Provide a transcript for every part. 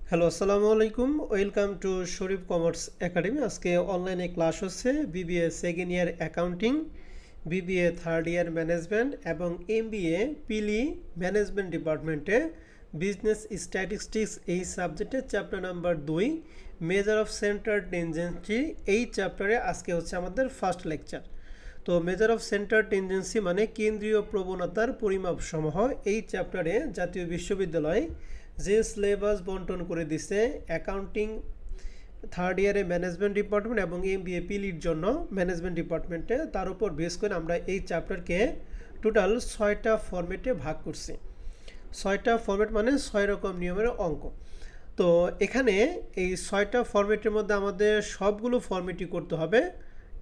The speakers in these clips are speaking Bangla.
হ্যালো, আসসালামু আলাইকুম। Welcome to Sharif commerce academy. আজকে অনলাইনে ক্লাস হচ্ছে BBA second year accounting, BBA third year management এবং এমবিএ পিলি ম্যানেজমেন্ট ডিপার্টমেন্টে বিজনেস স্ট্যাটিস্টিক্স এই সাবজেক্টে chapter number 2 measure of centre tendency. এই চ্যাপ্টারে আজকে হচ্ছে আমাদের ফার্স্ট লেকচার। তো মেজার অফ সেন্টার টেনজেন্সি মানে কেন্দ্রীয় প্রবণতার পরিমাপ সমূহ। এই চ্যাপ্টারে জাতীয় বিশ্ববিদ্যালয় যে সিলেবাস বন্টন করে দিছে অ্যাকাউন্টিং থার্ড ইয়ারে ম্যানেজমেন্ট ডিপার্টমেন্ট এবং এমবিএ পিলির জন্য ম্যানেজমেন্ট ডিপার্টমেন্টে, তার উপর বেস করে আমরা এই চ্যাপ্টারকে টোটাল 6টা ফরম্যাটে ভাগ করছি। 6টা ফরম্যাট মানে 6 রকম নিয়মের অঙ্ক। তো এখানে এই 6টা ফরম্যাটের মধ্যে আমাদের সবগুলো ফরম্যাটই করতে হবে।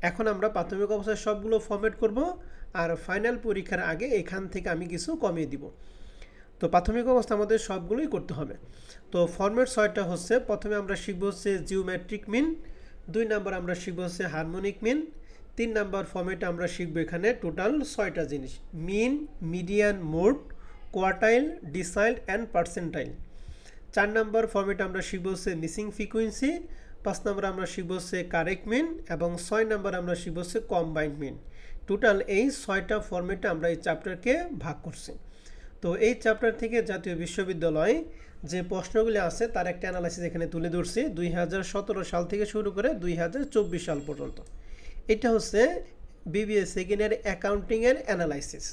এখন আমরা প্রাথমিক অবস্থায় সবগুলো ফরম্যাট করব, আর ফাইনাল পরীক্ষার আগে এখান থেকে আমি কিছু কমিয়ে দিব। তো প্রাথমিক অবস্থা আমাদের সবগুলোই করতে হবে। তো ফরম্যাট 6টা হচ্ছে, প্রথমে আমরা শিখব হচ্ছে জিওমেট্রিক মিন, 2 নাম্বার আমরা শিখব হচ্ছে হারমোনিক মিন, 3 নাম্বার ফরম্যাটে আমরা শিখব এখানে টোটাল 6টা জিনিস: mean, median, mode, quartile, decile and percentile. 4 number ফরম্যাটে আমরা শিখব হচ্ছে মিসিং ফ্রিকুয়েন্সি, 5 নাম্বার আমরা শিখব হচ্ছে কারেক্ট মিন এবং 6 নাম্বার আমরা শিখব হচ্ছে কম্বাইন্ড মিন। টোটাল এই 6টা ফরম্যাটে আমরা এই চ্যাপ্টারকে ভাগ করছি। তো এই চ্যাপ্টার থেকে জাতীয় বিশ্ববিদ্যালয় যে প্রশ্নগুলি আছে তার একটা অ্যানালাইসিস এখানে তুলে ধরছি 2017 সাল থেকে শুরু করে 2024 সাল পর্যন্ত। এটা হচ্ছে বিবিএ সেকেন্ড ইয়ার অ্যাকাউন্টিংয়ের অ্যানালাইসিস।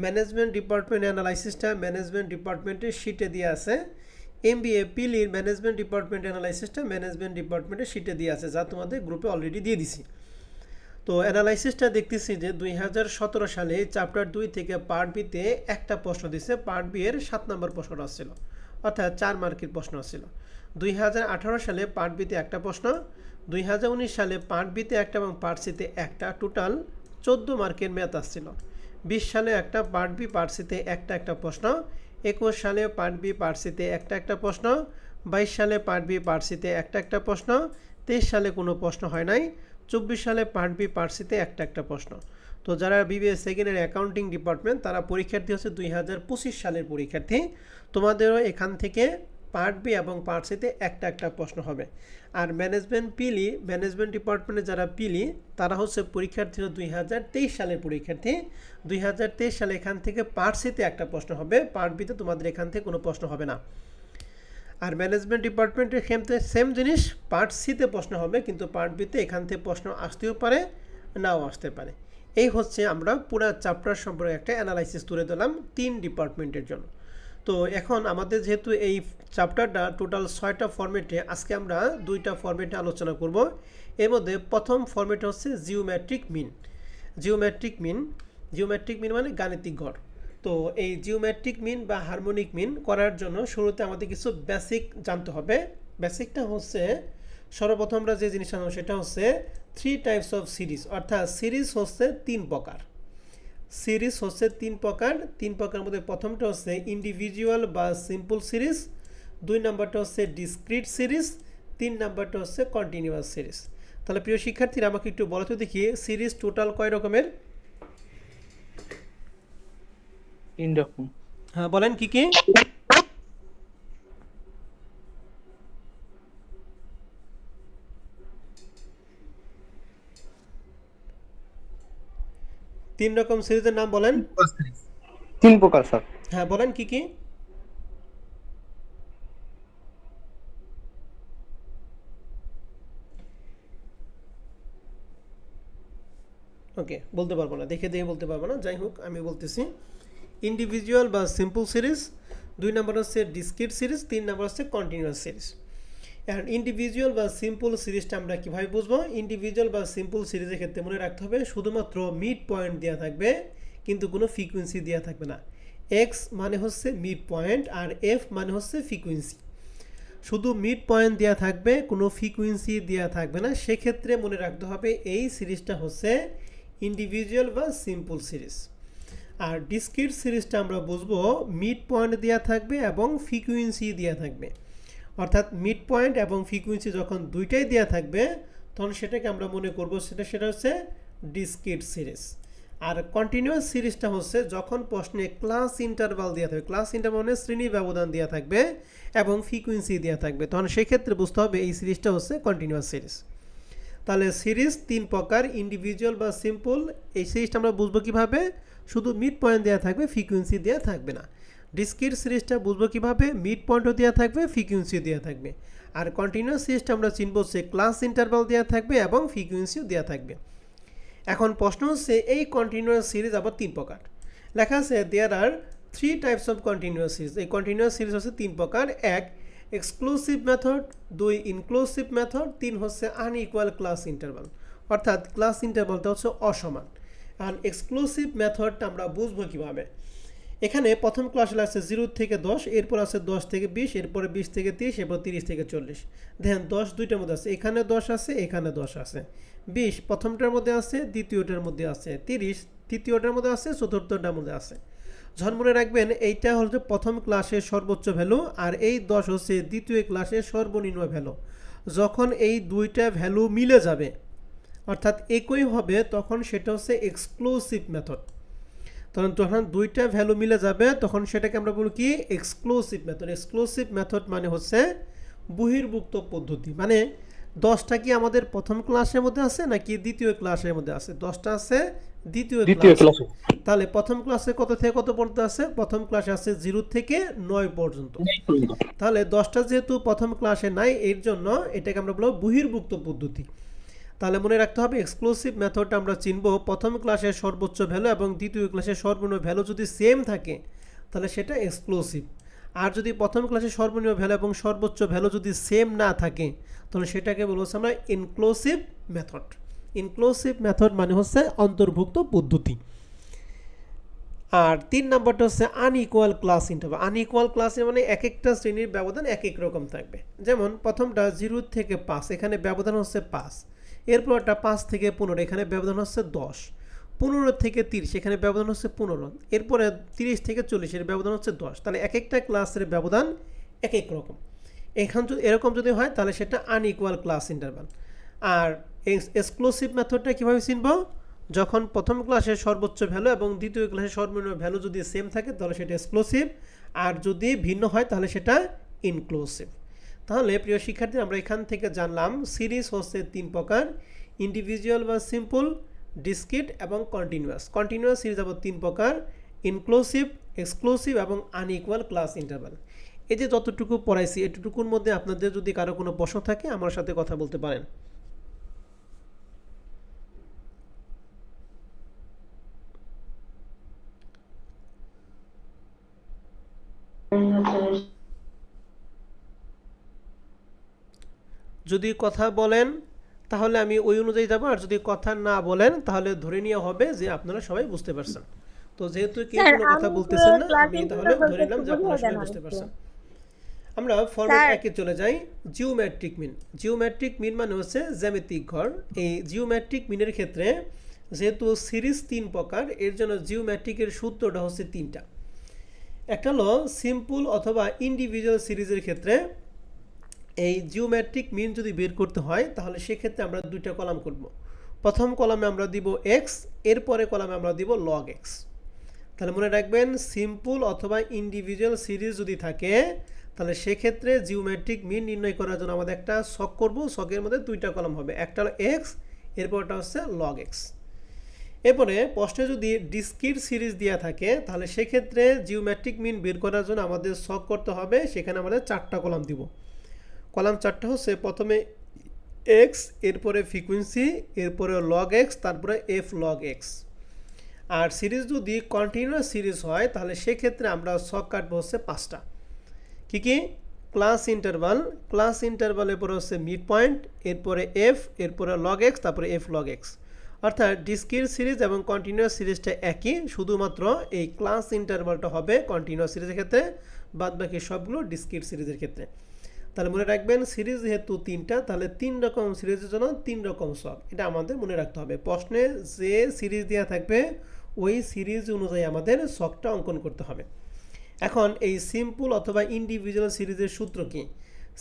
ম্যানেজমেন্ট ডিপার্টমেন্ট অ্যানালাইসিসটা ম্যানেজমেন্ট ডিপার্টমেন্টের শিটে দিয়ে আছে। এমবিএ পিলির ম্যানেজমেন্ট ডিপার্টমেন্ট অ্যানালাইসিসটা ম্যানেজমেন্ট ডিপার্টমেন্টের শিটে দিয়ে আছে, যা তোমাদের গ্রুপে অলরেডি দিয়ে দিছি। তো অ্যানালাইসিসটা দেখতেছি যে 2017 সালে চ্যাপ্টার 2 থেকে পার্ট বিতে একটা প্রশ্ন দিছে। পার্ট বি এর 7 নম্বর প্রশ্নটা আসছিল, অর্থাৎ 4 মার্কের প্রশ্ন আসছিল। 2018 সালে পার্ট বিতে একটা প্রশ্ন, 2019 সালে পার্ট বিতে একটা এবং পার্ট সিতে একটা, টোটাল 14 মার্কের ম্যাথ আসছিল। 20 সালে একটা পার্ট বি পার্ট সিতে একটা প্রশ্ন, 21 সালে পার্ট বি পার্ট সিতে একটা প্রশ্ন, 22 সালে পার্ট বি পার্ট সিতে একটা প্রশ্ন, 23 সালে কোনো প্রশ্ন হয় নাই, 24 সালে পার্ট বি পার্ট সিতে একটা প্রশ্ন। তো যারা BBA second year accounting department তারা পরীক্ষার্থী হচ্ছে 2025 সালের পরীক্ষার্থী, তোমাদেরও এখান থেকে পার্ট বি এবং পার্ট সিতে একটা প্রশ্ন হবে। আর ম্যানেজমেন্ট পিলি ম্যানেজমেন্ট ডিপার্টমেন্টে যারা পিলি তারা হচ্ছে পরীক্ষার্থী 2023 সালের পরীক্ষার্থী। 2023 সালে এখান থেকে পার্ট সিতে একটা প্রশ্ন হবে, পার্ট বিতে তোমাদের এখান থেকে কোনো প্রশ্ন হবে না। আর ম্যানেজমেন্ট ডিপার্টমেন্টের ক্ষেত্রে সেম জিনিস, পার্ট সিতে প্রশ্ন হবে, কিন্তু পার্ট বিতে এখান থেকে প্রশ্ন আসতেও পারে, নাও আসতে পারে। এই হচ্ছে আমরা পুরো চ্যাপ্টার সম্পর্কে একটা অ্যানালাইসিস তুলে দিলাম 3 ডিপার্টমেন্টের জন্য। তো এখন আমাদের যেহেতু এই চ্যাপ্টারটা টোটাল 6টা ফরম্যাটে, আজকে আমরা 2টা ফরম্যাটে আলোচনা করব। এর মধ্যে প্রথম ফরম্যাট হচ্ছে জিওমেট্রিক মিন। জিওমেট্রিক মিন মানে গাণিতিক গড়। তো এই জিওমেট্রিক মিন বা হারমোনিক মিন করার জন্য শুরুতে আমাদের কিছু বেসিক জানতে হবে। বেসিকটা হচ্ছে, সর্বপ্রথম আমরা যে জিনিসটা জানবো সেটা হচ্ছে 3 টাইপস অফ সিরিজ, অর্থাৎ সিরিজ হচ্ছে 3 প্রকার। সিরিজ হচ্ছে 3 প্রকার। 3 প্রকারের মধ্যে প্রথমটা হচ্ছে ইন্ডিভিজুয়াল বা সিম্পল সিরিজ, 2 নাম্বারটা হচ্ছে ডিসক্রিট সিরিজ, 3 নাম্বারটা হচ্ছে কন্টিনিউয়াস সিরিজ। তাহলে প্রিয় শিক্ষার্থীরা আমাকে একটু বলো তো দেখি, সিরিজ টোটাল কয় রকমের? 3 রকম। হ্যাঁ বলেন কি কি? 3 রকম সিরিজের নাম বলেন। 3 প্রকার স্যার। হ্যাঁ বলেন কি কি? ওকে, বলতে পারবো না, দেখে দিয়ে বলতে পারবো না, যাই হোক আমি বলতেছি। ইন্ডিভিজুয়াল বা সিম্পল সিরিজ, 2 নাম্বার হচ্ছে ডিসক্রিট সিরিজ, 3 নাম্বার হচ্ছে কন্টিনিউয়াস সিরিজ। এখন ইন্ডিভিজুয়াল বা সিম্পল সিরিজটা আমরা কীভাবে বুঝবো? ইন্ডিভিজুয়াল বা সিম্পল সিরিজের ক্ষেত্রে মনে রাখতে হবে শুধুমাত্র মিড পয়েন্ট দেওয়া থাকবে, কিন্তু কোনো ফ্রিকুয়েন্সি দেওয়া থাকবে না। এক্স মানে হচ্ছে মিড পয়েন্ট আর এফ মানে হচ্ছে ফ্রিকুয়েন্সি। শুধু মিড পয়েন্ট দেওয়া থাকবে, কোনো ফ্রিকুয়েন্সি দেওয়া থাকবে না। সেক্ষেত্রে মনে রাখতে হবে এই সিরিজটা হচ্ছে ইন্ডিভিজুয়াল বা সিম্পল সিরিজ। আর ডিসক্রিট সিরিজটা আমরা বুঝবো মিড পয়েন্ট দেওয়া থাকবে এবং ফ্রিকুয়েন্সি দেওয়া থাকবে। অর্থাৎ মিড পয়েন্ট এবং ফ্রিকুয়েন্সি যখন দুইটাই দেওয়া থাকবে তখন সেটাকে আমরা মনে করব সেটা হচ্ছে ডিসক্রিট সিরিজ। আর কন্টিনিউয়াস সিরিজটা হচ্ছে যখন প্রশ্নে ক্লাস ইন্টারভাল দেওয়া থাকবে, ক্লাস ইন্টারভাল মানে শ্রেণী ব্যবধান দেওয়া থাকবে এবং ফ্রিকুয়েন্সি দেওয়া থাকবে, তখন সেক্ষেত্রে বুঝতে হবে এই সিরিজটা হচ্ছে কন্টিনিউয়াস সিরিজ। তাহলে সিরিজ তিন প্রকার, ইন্ডিভিজুয়াল বা সিম্পল। এই সিরিজটা আমরা বুঝবো কীভাবে? শুধু মিড পয়েন্ট দেওয়া থাকবে, ফ্রিকুয়েন্সি দেওয়া থাকবে না। ডিসক্রিট সিরিজটা বুঝবো কীভাবে? মিড পয়েন্টও দেওয়া থাকবে, ফ্রিকুয়েন্সিও দেওয়া থাকবে। আর কন্টিনিউয়াস সিরিজটা আমরা চিনবো হচ্ছে ক্লাস ইন্টারভাল দেওয়া থাকবে এবং ফ্রিকুয়েন্সিও দেওয়া থাকবে। এখন প্রশ্ন হচ্ছে এই কন্টিনিউয়াস সিরিজ আবার তিন প্রকার। লেখা আছে দেয়ার আর 3 টাইপস অফ কন্টিনিউয়াস সিরিজ। এই কন্টিনিউয়াস সিরিজ হচ্ছে তিন প্রকার। এক, এক্সক্লুসিভ মেথড। দুই, ইনক্লুসিভ মেথড। তিন হচ্ছে আনইকুয়াল ক্লাস ইন্টারভাল, অর্থাৎ ক্লাস ইন্টারভালটা হচ্ছে অসমান। আর এক্সক্লুসিভ মেথডটা আমরা বুঝবো কীভাবে? এখানে প্রথম ক্লাসে আছে 0 থেকে 10, এরপর আছে 10 থেকে 20, এরপরে 20 থেকে 30, এরপর 30 থেকে 40। দেখেন 10 দুইটার মধ্যে আছে, এখানে 10 আছে, এখানে 10 আছে। 20 প্রথমটার মধ্যে আছে, দ্বিতীয়টার মধ্যে আছে। 30 তৃতীয়টার মধ্যে আছে, চতুর্থটার মধ্যে আছে। যখন মনে রাখবেন এইটা হচ্ছে প্রথম ক্লাসের সর্বোচ্চ ভ্যালু, আর এই 10 হচ্ছে দ্বিতীয় ক্লাসের সর্বনিম্ন ভ্যালু। যখন এই দুইটা ভ্যালু মিলে যাবে অর্থাৎ একই হবে, তখন সেটা হচ্ছে এক্সক্লুসিভ মেথড। তখন যখন দুইটা ভ্যালু মিলে যাবে তখন সেটাকে আমরা বলি কি? Exclusive method. এক্সক্লুসিভ মেথড মানে হচ্ছে বহির্ভুক্ত পদ্ধতি। মানে 10টা কি আমাদের প্রথম ক্লাসের মধ্যে আছে নাকি দ্বিতীয় ক্লাসের মধ্যে আছে? 10টা আছে দ্বিতীয় ক্লাসে। তাহলে প্রথম ক্লাসে কত থেকে কত পর্যন্ত আছে? প্রথম ক্লাসে আছে 0 থেকে 9 পর্যন্ত। তাহলে 10টা যেহেতু প্রথম ক্লাসে নাই, এর জন্য এটাকে আমরা বলবো বহির্ভুক্ত পদ্ধতি। তাহলে মনে রাখতে হবে এক্সক্লুসিভ মেথডটা আমরা চিনব প্রথম ক্লাসের সর্বোচ্চ ভ্যালু এবং দ্বিতীয় ক্লাসের সর্বনিম্ন ভ্যালু যদি সেম থাকে তাহলে সেটা এক্সক্লুসিভ। আর যদি প্রথম ক্লাসের সর্বনিম্ন ভ্যালু এবং সর্বোচ্চ ভ্যালু যদি সেম না থাকে তাহলে সেটাকে বলবো আমরা ইনক্লুসিভ মেথড। ইনক্লুসিভ মেথড মানে হচ্ছে অন্তর্ভুক্ত পদ্ধতি। আর 3 নম্বরটা হচ্ছে unequal class interval. Unequal class মানে এক একটা শ্রেণীর ব্যবধান এক এক রকম থাকবে। যেমন প্রথমটা 0 থেকে 5, এখানে ব্যবধান হচ্ছে 5। এরপরটা 5 থেকে 15, এখানে ব্যবধান হচ্ছে 10। 15 থেকে 30, এখানে ব্যবধান হচ্ছে 15। এরপরে 30 থেকে 40, এর ব্যবধান হচ্ছে 10। তাহলে এক একটা ক্লাসের ব্যবধান এক এক রকম। এখান যদি এরকম যদি হয় তাহলে সেটা আনইকুয়াল ক্লাস ইন্টারভাল। আর এক্সক্লুসিভ মেথডটা কীভাবে চিনব? যখন প্রথম ক্লাসের সর্বোচ্চ ভ্যালু এবং দ্বিতীয় ক্লাসের সর্বনিম্ন ভ্যালু যদি সেম থাকে তাহলে সেটা এক্সক্লুসিভ, আর যদি ভিন্ন হয় তাহলে সেটা ইনক্লুসিভ। তাহলে প্রিয় শিক্ষার্থী, আমরা এখান থেকে জানলাম সিরিজ হচ্ছে 3 প্রকার, ইন্ডিভিজুয়াল বা সিম্পল, ডিসক্রিট এবং কন্টিনিউয়াস। কন্টিনিউয়াস সিরিজ আবার 3 প্রকার, ইনক্লুসিভ, এক্সক্লুসিভ এবং আনইকুয়াল ক্লাস ইন্টারভাল। এই যে যতটুকু পড়াইছি এতটুকুর মধ্যে আপনাদের যদি কারো কোনো প্রশ্ন থাকে আমার সাথে কথা বলতে পারেন। যদি কথা বলেন তাহলে আমি ওই অনুযায়ী যাব, আর যদি কথা না বলেন তাহলে ধরে নেওয়া হবে যে আপনারা সবাই বুঝতে পারছেন। তো যেহেতু কেউ কোনো কথা বলতেছেন না, আমি তাহলে ধরে নিলাম যে আপনারা সবাই বুঝতে পারছেন। আমরা ফরম্যাট একে চলে যাই, জিওমেট্রিক মিন। জিওমেট্রিক মিন মানে হচ্ছে জ্যামিতিক ঘর। এই জিওমেট্রিক মিনের ক্ষেত্রে যেহেতু সিরিজ 3 প্রকার, এর জন্য জিওমেট্রিকের সূত্রটা হচ্ছে 3টা। একটা হলো সিম্পল অথবা ইন্ডিভিজুয়াল সিরিজের ক্ষেত্রে এই জিওমেট্রিক মিন যদি বের করতে হয় তাহলে সেক্ষেত্রে আমরা 2টা কলাম করব। প্রথম কলামে আমরা দিব এক্স, এরপরে কলামে আমরা দিব লগ এক্স। তাহলে মনে রাখবেন সিম্পল অথবা ইন্ডিভিজুয়াল সিরিজ যদি থাকে তাহলে সেক্ষেত্রে জিওমেট্রিক মিন নির্ণয় করার জন্য আমাদের একটা ছক করব। ছকের মধ্যে 2টা কলাম হবে, একটা হলো এক্স, এরপরটা হচ্ছে লগ এক্স। এরপরে প্রশ্নে যদি ডিসক্রিট সিরিজ দেওয়া থাকে তাহলে সেক্ষেত্রে জিওমেট্রিক মিন বের করার জন্য আমাদের ছক করতে হবে, সেখানে আমাদের 4টা কলাম দিব। কলাম 4টা হচ্ছে প্রথমে এক্স, এরপরে ফ্রিকুয়েন্সি, এরপরে লগ এক্স, তারপরে এফ লগ এক্স। আর সিরিজ যদি কন্টিনিউয়াস সিরিজ হয় তাহলে সেক্ষেত্রে আমরা ছক কাটবো হচ্ছে 5টা। কী কী? ক্লাস ইন্টারভাল, ক্লাস ইন্টারভালের পরে হচ্ছে মিড পয়েন্ট, এরপরে এফ, এরপরে লগ এক্স, তারপরে এফ লগ এক্স। অর্থাৎ ডিসক্রিট সিরিজ এবং কন্টিনিউয়াস সিরিজটা একই, শুধুমাত্র এই ক্লাস ইন্টারভালটা হবে কন্টিনিউয়াস সিরিজের ক্ষেত্রে, বাদ বাকি সবগুলো ডিসক্রিট সিরিজের ক্ষেত্রে। তাহলে মনে রাখবেন সিরিজ যেহেতু 3টা, তাহলে 3 রকম সিরিজের জন্য 3 রকম ছক, এটা আমাদের মনে রাখতে হবে। প্রশ্নে যে সিরিজ দেওয়া থাকবে ওই সিরিজ অনুযায়ী আমাদের ছকটা অঙ্কন করতে হবে। এখন এই সিম্পল অথবা ইন্ডিভিজুয়াল সিরিজের সূত্র কি?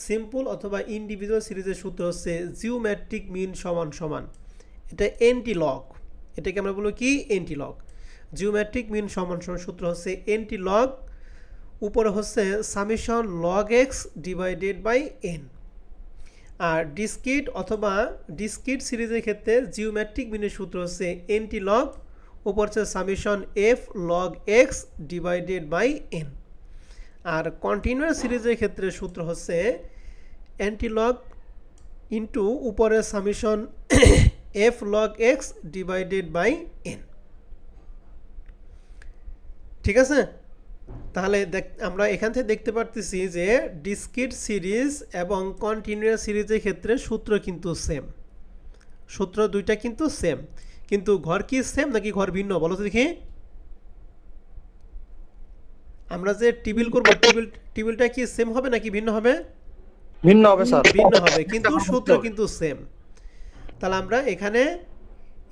সিম্পল অথবা ইন্ডিভিজুয়াল সিরিজের সূত্র হচ্ছে জিওমেট্রিক মিন সমান সমান, এটা এনটি লগ, এটাকে আমরা বলবো কি এনটি লগ। জিওমেট্রিক মিন সমান সমান সূত্র হচ্ছে এনটি লগ, উপরে হচ্ছে summation log x divided by n. আর ডিসক্রিট সিরিজের ক্ষেত্রে জিওমেট্রিক মিনের সূত্র হচ্ছে এনটি লগ, উপর হচ্ছে summation f log x divided by n. আর কন্টিনিউয়াস সিরিজের ক্ষেত্রে সূত্র হচ্ছে এনটি লগ ইন্টু উপরে summation f log x divided by n. ঠিক আছে, তাহলে আমরা এখান থেকে দেখতে পারতেছি যে ডিসক্রিট সিরিজ এবং কন্টিনিউয়াস সিরিজের ক্ষেত্রে সূত্র কিন্তু সেম, সূত্র দুইটা কিন্তু সেম, কিন্তু ঘর কি সেম নাকি ঘর ভিন্ন বলো তো দেখি। আমরা যে টেবিল করব, টেবিলটা কি সেম হবে নাকি ভিন্ন হবে? ভিন্ন হবে স্যার। ভিন্ন হবে, কিন্তু সূত্র কিন্তু সেম। তাহলে আমরা এখানে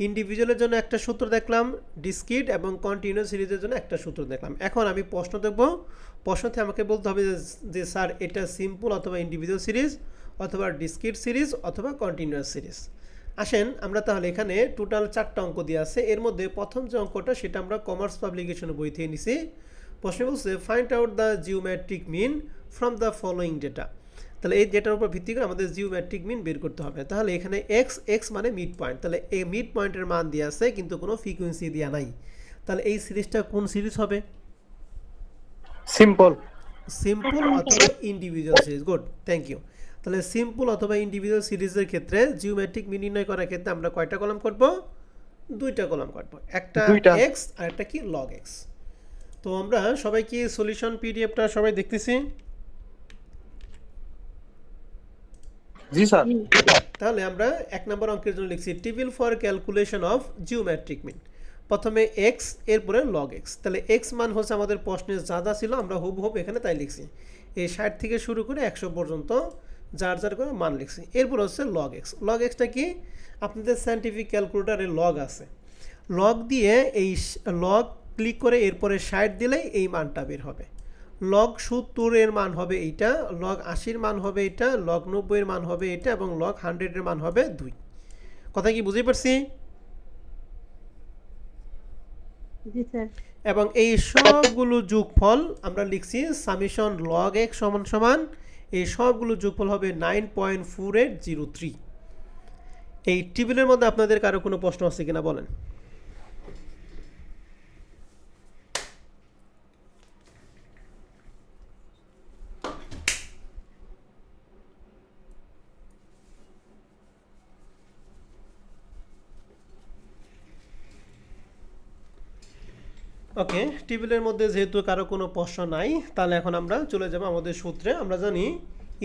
ইন্ডিভিজুয়ালের জন্য একটা সূত্র দেখলাম, ডিসক্রিট এবং কন্টিনিউয়াস সিরিজের জন্য একটা সূত্র দেখলাম। এখন আমি প্রশ্ন দেখব, প্রশ্নতে আমাকে বলতে হবে যে স্যার এটা সিম্পল অথবা ইন্ডিভিজুয়াল সিরিজ অথবা ডিসক্রিট সিরিজ অথবা কন্টিনিউয়াস সিরিজ। আসেন আমরা তাহলে এখানে টোটাল 4টা অঙ্ক দিয়ে আছে, এর মধ্যে প্রথম যে অঙ্কটা সেটা আমরা কমার্স পাবলিকেশনের বই থেকে নিছি। প্রশ্ন বলছে find out the geometric mean from the following data. তাহলে এই ডেটার উপর ভিত্তি করে আমাদের জিওমেট্রিক মিন বের করতে হবে। তাহলে এখানে এক্স মানে মিড পয়েন্ট, তাহলে এই মিড পয়েন্টের মান দিয়ে আছে কিন্তু কোনো ফ্রিকোয়েন্সি দেওয়া নাই। তাহলে এই সিরিজটা কোন সিরিজ হবে? সিম্পল অথবা individual series. Good, thank you. তাহলে সিম্পল অথবা ইন্ডিভিজুয়াল সিরিজের ক্ষেত্রে জিওমেট্রিক মিন নির্ণয় করার ক্ষেত্রে আমরা কয়টা কলাম করব? 2টা কলাম করব, একটা এক্স আর একটা কি লগ এক্স। তো আমরা সবাই কি সলিউশন পিডিএফটা সবাই দেখতেছি? জি স্যার। তাহলে আমরা 1 নম্বর অঙ্কের জন্য লিখছি table for calculation of geometric mean. প্রথমে এক্স, এরপরে লগ এক্স। তাহলে এক্স মান হচ্ছে আমাদের প্রশ্নে যা যা ছিল আমরা হুবহুব এখানে তাই লিখছি, এই 60 থেকে শুরু করে 100 পর্যন্ত যার যার করে মান লিখছি। এরপর হচ্ছে লগ এক্স। লগ এক্সটা কি? আপনাদের সায়েন্টিফিক ক্যালকুলেটারে লগ আছে, লগ দিয়ে এই লগ ক্লিক করে এরপরে 60 দিলেই এই মানটা বের হবে। লগ 70 মান হবে এইটা, লগ 80 মান হবে এটা, লগ 90 মান হবে এটা, এবং লগ 100 মান হবে 2। কথা কি বুঝতে পারছি? এবং এই সবগুলো যোগফল আমরা লিখছি সামেশন লগ এক্স সমান সমান, এই সবগুলো যোগফল হবে 9.4803। এই টেবিলের মধ্যে আপনাদের কারো কোনো প্রশ্ন আছে কিনা বলেন? ওকে, টেবিলের মধ্যে যেহেতু কারো কোনো প্রশ্ন নাই, তাহলে এখন আমরা চলে যাব আমাদের সূত্রে। আমরা জানি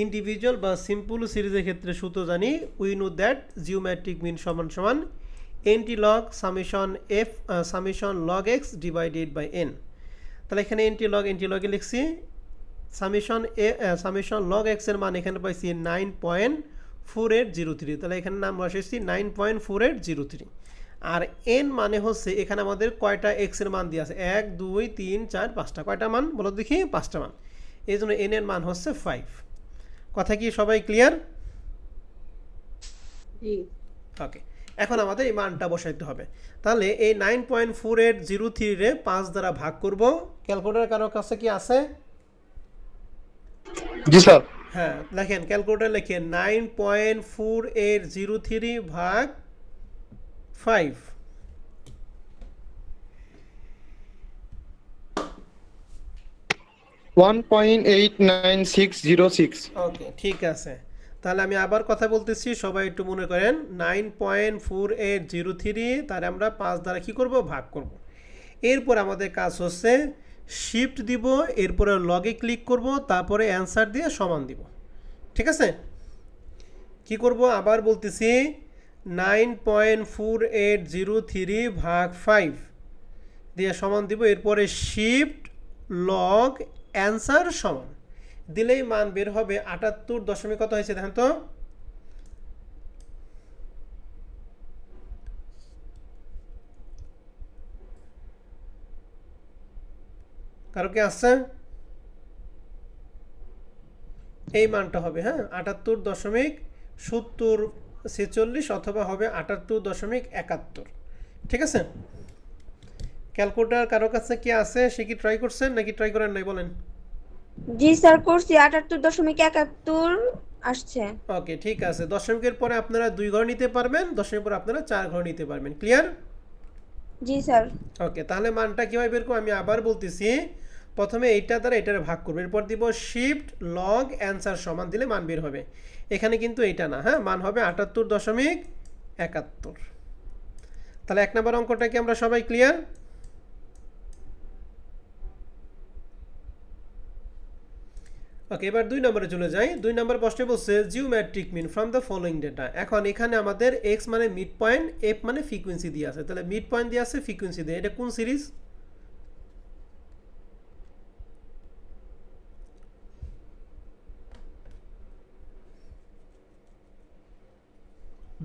ইন্ডিভিজুয়াল বা সিম্পল সিরিজের ক্ষেত্রে সূত্র জানি we know that geometric mean সমান সমান antilog summation log x divided by n. তাহলে এখানে এনটি লগে লিখছি সামেশন লগ এক্সের মান এখানে পাইছি 9.4803। তাহলে এখানে নাম বসেছি 9.4803। আর এন মানে হচ্ছে এখানে আমাদের কয়টা এক্স এর মান দিয়ে আছে? 1 2 3 4 5টা। কয়টা মান বলো দেখি? 5টা মান। এই জন্য এন এর মান হচ্ছে 5। কথা কি সবাই ক্লিয়ার? ওকে, এখন আমাদের এই মানটা বসাইতে হবে। তাহলে এই 9.4803 রে 5 দ্বারা ভাগ করব। ক্যালকুলেটর কারো কাছে কি আছে? জি স্যার। হ্যাঁ লেখেন, ক্যালকুলেটর লেখেন 9.4803 ভাগ 5। ওকে, ঠিক আছে। তাহলে আমি আবার কথা বলতেছি, সবাই একটু মনে করেন 9.4803 তার আমরা 5 দ্বারা কি করব? ভাগ করব। এরপর আমাদের কাজ হচ্ছে শিফট দিব, এরপরে লগে ক্লিক করব, তারপরে অ্যান্সার দিয়ে সমান দিব। ঠিক আছে, কি করব আবার বলতেছি 9.4803 ভাগ 5 দিয়ে সমান দিব, এরপরে শিফট লগ অ্যান্সার সমান দিলেই মান বের হবে 78 দশমিক কত হয়েছে দেখেন তো? কারো কি আসছে? এই মানটা হবে, হ্যাঁ 78.7046 অথবা হবে 78.71। ঠিক আছে? ক্যালকুলেটর কারো কাছে কি আছে, সে কি ট্রাই করছেন নাকি ট্রাই করেন নাই বলেন? জি স্যার করছি, 78.71 আসছে। ওকে, ঠিক আছে। দশমিকের পরে আপনারা 2 ঘর নিতে পারবেন, দশমিকের পরে আপনারা 4 ঘর নিতে পারবেন। ক্লিয়ার? জি স্যার। ওকে, তাহলে মানটা কীভাবে বের করব আমি আবার বলতেছি। প্রথমে এইটা দ্বারা এটার ভাগ করবো, এরপর দিব শিফট লগ অ্যান্সার সমান দিলে মান বের হবে। এখানে কিন্তু এইটা না, হ্যাঁ, মান হবে 78.71। তাহলে 1 নম্বর অঙ্কটা কি আমরা সবাই ক্লিয়ার? ওকে, এবার 2 নম্বরে চলে যাই। 2 নম্বর প্রশ্নে বলছে geometric mean from the following data. এখন এখানে আমাদের এক্স মানে মিড পয়েন্ট, এফ মানে ফ্রিকোয়েন্সি দিয়ে আছে। তাহলে মিড পয়েন্ট দিয়ে আছে, ফ্রিকোয়েন্সি দিয়ে, এটা কোন series?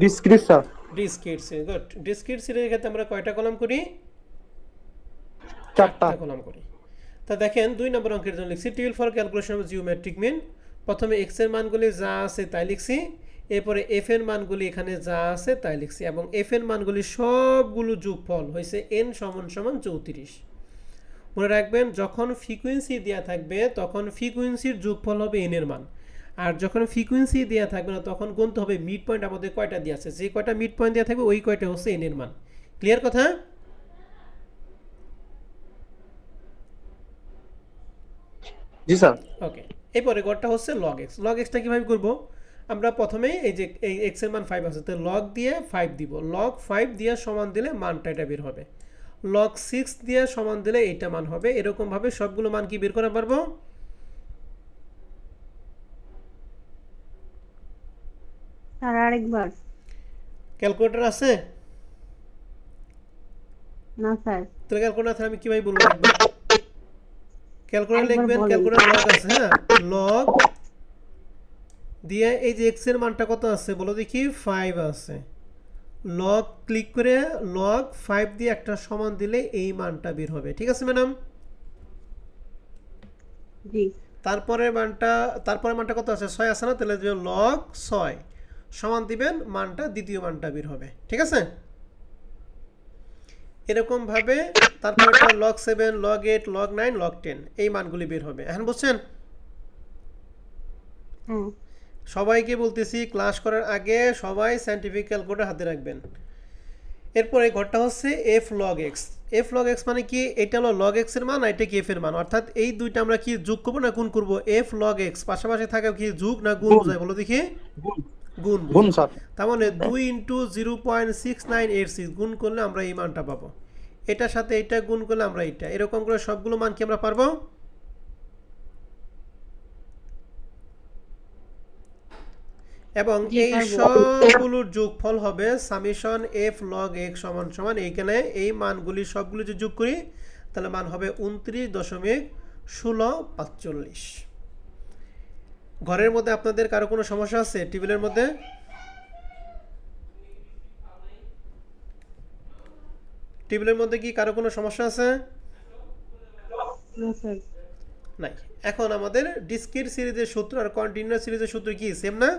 Discrete sir. Discrete series. Good. Discrete সিরিজের ক্ষেত্রে আমরা কয়টা কলাম করি? 4টা কলাম করি। তা দেখেন 2 নম্বর অঙ্কের জন্য লিখছি table for calculation of geometric mean. প্রথমে এক্স এর মানগুলি যা আছে তাই লিখছি, এরপরে এফ এর মানগুলি এখানে যা আছে তাই লিখছি, এবং এফ এর মানগুলি সবগুলো যোগফল হয়েছে এন সমান সমান 34। মনে রাখবেন, যখন ফ্রিকোয়েন্সি দেওয়া থাকবে তখন ফ্রিকোয়েন্সির যোগফল হবে এন এর মান, আর যখন ফ্রিকোয়েন্সি দেওয়া থাকবে না তখন গুনতে হবে মিড পয়েন্ট আমাদের কয়টা দেওয়া আছে, যে কয়টা মিড পয়েন্ট দেওয়া থাকবে ওই কয়টা হচ্ছে এন এর মান। ক্লিয়ার কথা? জি স্যার। ওকে, এরপরে গড়টা হচ্ছে লগ এক্স। লগ এক্সটা কীভাবে করবো? আমরা প্রথমেই এই যে এই এক্সের মান 5 আছে, তো লগ দিয়ে 5 দিব, লগ 5 দিয়ে সমান দিলে মানটা এটা বের হবে, লগ 6 দিয়ে সমান দিলে এইটা মান হবে। এরকমভাবে সবগুলো মান কি বের করা পারবো? স্যার আরেকবার। ক্যালকুলেটর আছে? না স্যার। তাহলে ক্যালকুলেটর আমি কীভাবে বলবো? ক্যালকুলেটর একবার লিখবেন, বলেন। ক্যালকুলেটর লগ আছে, হ্যাঁ, লগ দিয়ে এই যে এক্স এর মানটা কত আছে বলো দেখি, 5 আছে, লগ ক্লিক করে লগ 5 দিয়ে একটা সমান দিলে এই মানটা বের হবে। ঠিক আছে ম্যাডাম? জি। তারপরে মানটা কত আছে, 6 আছে না, তাহলে যে লগ 6 সমান দিবেন মানটা, দ্বিতীয় মানটা বের হবে। ঠিক আছে? এরকমভাবে তারপরে লগ 7, লগ 8, লগ 9, লগ 10 এই মানগুলি বের হবে। এখন বুঝছেন? হ্যাঁ। সবাইকে বলতেছি ক্লাস করার আগে সবাই সায়েন্টিফিক ক্যালকুলেটর হাতে রাখবেন। এরপরে ঘরটা হচ্ছে f log x. F log x মানে কি? এটা হলো লগ এক্স এর মান, আর এটা কি এফ এর মান, অর্থাৎ এই দুইটা আমরা কি যোগ করবো না গুণ করবো? এফ লগ এক্স পাশাপাশি থাকে কি যোগ না গুণ বোঝায় বলো দেখি? গুণ গুণ বোঝায়। স্যার। তার মানে 2 ইন্টু 0.6986 গুণ করলে আমরা এই মানটা পাবো, এটার সাথে এটা গুণ করলে আমরা এটা, এরকম করে সবগুলো মান কি আমরা পারবো? এবং জি, এই পারবো। সবগুলোর যোগফল হবে সামেশন এফ লগ এক্স সমান সমান, এইখানে এই মানগুলি সবগুলো যদি যোগ করি তাহলে মান হবে 29.1645। ঘরের মধ্যে আপনাদের কারো কোনো সমস্যা আছে টেবিলের মধ্যে? টেবিলের মধ্যে কি কারো কোনো সমস্যা আছে? না স্যার। নাই। এখন আমাদের ডিসক্রিট সিরিজের সূত্র আর কন্টিনিউয়াস সিরিজের সূত্র কি সেম না?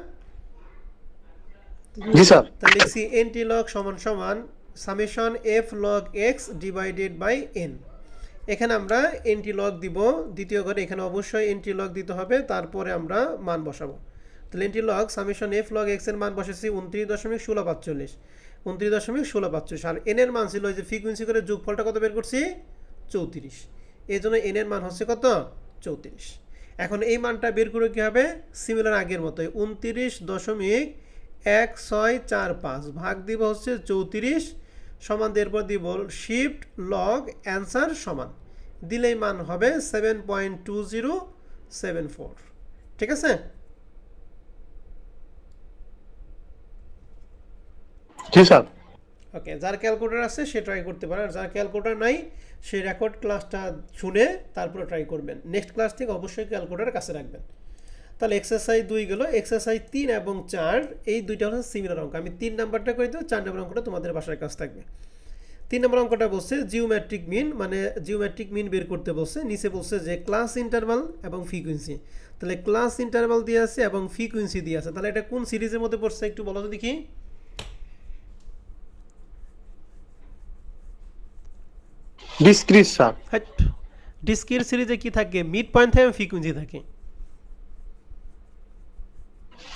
জি স্যার। তাহলে লিখছি এনটি লগ সমান সমান summation f log x divided by n. এখানে আমরা এনটি লগ দিব, দ্বিতীয় ঘরে এখানে অবশ্যই এনটি লগ দিতে হবে, তারপরে আমরা মান বসাবো। তাহলে antilog summation f log x এর মান বসেছি 29.1645, 29.1645, আর এন এর মান ছিল ওই যে ফ্রিকোয়েন্সি করে যোগফলটা কত বের করছি, 34। এই জন্য এন এর মান হচ্ছে কত, 34। এখন এই মানটা বের করে কী হবে, সিমিলার আগের মতোই 29.1645 ভাগ দিব হচ্ছে 34 সমান, এরপর দিব শিফট লগ অ্যান্সার সমান দিলেই মান হবে 7.2074। ঠিক আছে? জি স্যার। ওকে, যার ক্যালকুলেটর আছে সে ট্রাই করতে পারে, আর যার ক্যালকুলেটর নাই সে রেকর্ড ক্লাসটা শুনে তারপরে ট্রাই করবেন। নেক্সট ক্লাস থেকে অবশ্যই ক্যালকুলেটর কাছে রাখবেন। তাহলে এক্সারসাইজ 2 গেল, এক্সারসাইজ 3 এবং 4 এই দুইটা হচ্ছে সিমিলার অঙ্ক। আমি 3 নাম্বারটা করে দেবো, 4 নম্বর অঙ্কটা তোমাদের বাসার কাছে থাকবে। 3 নম্বর অঙ্কটা বলছে জিওমেট্রিক মিন, মানে জিওমেট্রিক মিন বের করতে বলছে। নিচে বলছে যে ক্লাস ইন্টারভাল এবং ফ্রিকোয়েন্সি। তাহলে ক্লাস ইন্টারভাল দিয়ে আছে এবং ফ্রিকোয়েন্সি দিয়ে আছে, তাহলে এটা কোন সিরিজের মধ্যে পড়ছে একটু বলো তো দেখি? Discrete sir. ডিসক্রিট সিরিজে কি থাকে? মিড পয়েন্ট থাকে, ফ্রিকোয়েন্সি থাকে।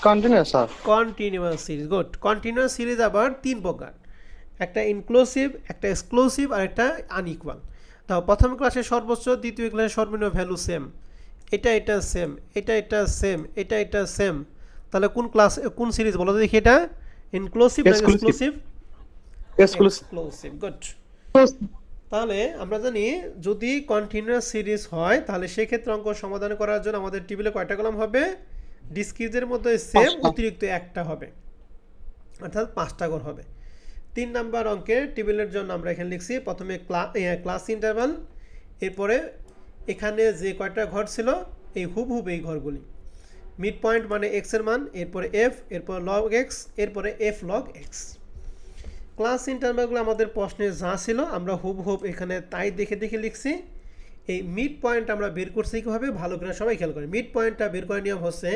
Continuous sir. Continuous series, good. Continuous series আবার তিন প্রকার, একটা ইনক্লুসিভ, একটা এক্সক্লুসিভ, আর একটা আনইকুয়াল। তাও প্রথম ক্লাসে সর্বোচ্চ, দ্বিতীয় ক্লাসে সর্বনিম্ন ভ্যালু সেম, এটা সেম, এটা সেম, এটা সেম। তাহলে কোন সিরিজ বলো তো দেখি? এটা ইনক্লুসিভ না এক্সক্লুসিভ? Exclusive, good. তাহলে আমরা জানি যদি কন্টিনিউয়াস সিরিজ হয় তাহলে সেক্ষেত্রে অঙ্ক সমাধান করার জন্য আমাদের টেবিলে কয়টা কলাম হবে? ডিসক্রিটের মধ্যে সেম অতিরিক্ত একটা হবে, অর্থাৎ 5টা ঘর হবে। 3 নাম্বার অঙ্কের টেবিলের জন্য আমরা এখানে লিখছি প্রথমে ক্লাস ইন্টারভাল, এরপরে এখানে যে কয়টা ঘর ছিল এই হুবহুব এই ঘরগুলি। মিড পয়েন্ট মানে এক্স এর মান, এরপরে এফ, এরপর লগ এক্স, এরপরে এফ লগ এক্স। ক্লাস ইন্টারভালগুলো আমাদের প্রশ্নে যা ছিল আমরা হুবহুব এখানে তাই দেখে দেখে লিখছি। এই মিড পয়েন্ট আমরা বের করছি কীভাবে? ভালো করে সবাই খেয়াল করে। মিড পয়েন্টটা বের করার নিয়ম হচ্ছে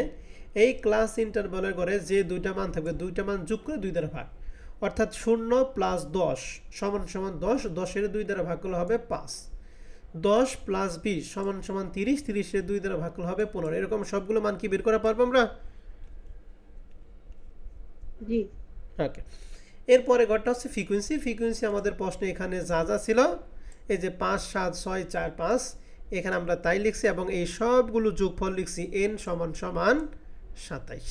এই ক্লাস ইন্টারভালের ঘরে যে দুইটা মান থাকবে, দুইটা মান যোগ করে 2 দ্বারা ভাগ, অর্থাৎ 0 প্লাস 10 সমান সমান 10, 10-এর 2 দ্বারা ভাগ করলে হবে 5, 10 প্লাস 20 সমান সমান 30, 30-এর 2 দ্বারা ভাগ করলে হবে 15। এরকম সবগুলো মান কি বের করা পারবো আমরা? জি। ওকে। এরপরে ঘরটা হচ্ছে ফ্রিকোয়েন্সি। ফ্রিকোয়েন্সি আমাদের প্রশ্নে এখানে যা যা ছিল, এই যে 5, 7, 6, 4, 5, এখানে আমরা তাই লিখছি এবং এই সবগুলো যোগফল লিখছি n সমান সমান 27,